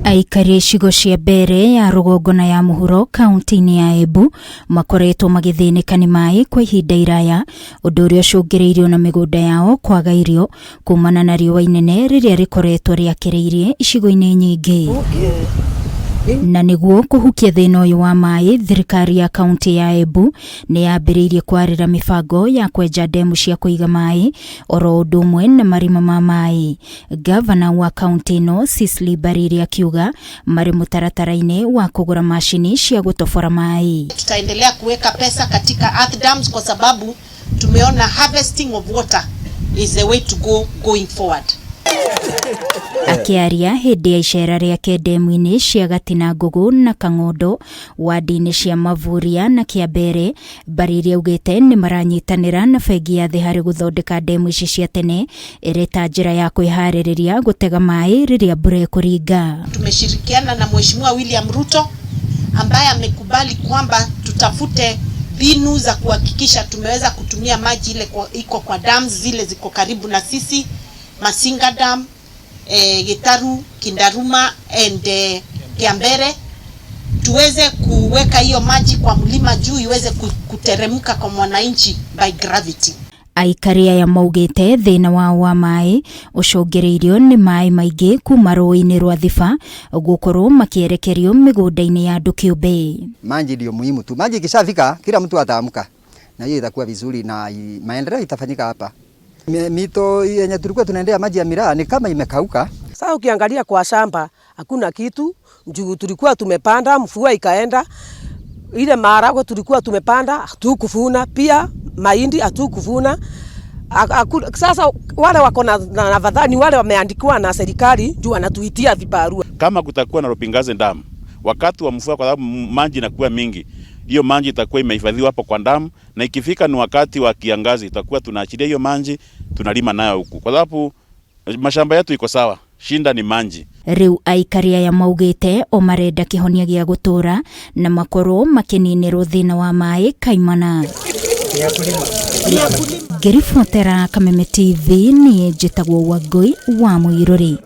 Aikari cigo cia mbere ya rũgongo na ya mũhuro kaunti-inĩ ya Embu makoretwo magĩthĩnĩka nĩ maĩ kwa ihinda iraya, ũndũ ũrĩa ũcũngĩrĩirio na mĩgũnda yao kwaga irio kumana na riũa inene rĩrĩa rĩkoretwo rĩakĩrĩirie icigo-inĩ nyingĩ. Na nĩguo kũhukia thĩna ũyũ wa maĩ, thirikari ya kaunti ya Embu nĩ yambĩrĩirie kwarĩra mĩbango ya kwenja ndemu cia kũiga maĩ oro ũndũ ũmwe na marima ma maĩ. Gavana wa kaunti ĩno Cecily Mbarire akiuga marĩ mũtaratara-inĩ wa kũgũra macini cia gũtobora maĩ. Tutaendelea kuweka pesa katika earth dams kwa sababu tumeona harvesting of water is the way to go going forward. Akiaria hĩndĩ ya icera rĩake ndemu-inĩ cia Gatina Ngugu na Kang'ondo wadi-inĩ cia Mavuria na Kĩambere, Mbarire augĩte nĩ maranyitanĩra na bengi ya thĩ harĩ gũthondeka ndemu ici cia tene ĩrĩ ta njĩra ya kwĩharĩrĩria gũtega maĩ rĩrĩa mbura ĩkũringa. Tumeshirikiana na Mheshimiwa William Ruto ambaye amekubali kwamba tutafute mbinu za kuhakikisha tumeweza kutumia maji ile iko kwa dams zile ziko karibu na sisi, Masinga Dam, Gitaru, Kindaruma and Kiambere, tuweze kuweka hiyo maji kwa mlima juu iweze kuteremka kwa mwananchi by gravity. Aikari aya maugĩte thĩna wao wa maĩ ũcũngĩrĩirio nĩ maĩ maingĩ kuma rũĩ-inĩ rwa Thiba gũkorwo makĩerekerio mĩgũnda-inĩ ya andũ kĩũmbe. Maji ndio muhimu tu. Maji ikishafika kila mtu ataamka na hiyo itakuwa vizuri na maendeleo itafanyika hapa. Mito yenye tulikuwa tunaendea maji ya miraa ni kama imekauka. Sasa ukiangalia kwa shamba hakuna kitu, juu tulikuwa tumepanda, mvua ikaenda. Ile maharagwe tulikuwa tumepanda hatukuvuna, pia mahindi hatukuvuna. Sasa wale wako na afadhali wale wameandikiwa na serikali juu wanatuitia vibarua. Kama kutakuwa na Ropingaze Dam wakati wa mvua, kwa sababu maji inakuwa mingi, hiyo maji itakuwa imehifadhiwa hapo kwa damu, na ikifika ni wakati wa kiangazi itakuwa tunaachilia hiyo maji tunalima nayo huku, kwa sababu mashamba yetu iko sawa, shinda ni maji. Riu aikari aya maugĩte o marenda kĩhonia gĩa gũtũra na makorwo makĩninĩrwo thĩna wa maĩ kaimana. Ngĩribotera Kameme TV, niĩ njĩtagwo Wangui wa Mũirũri.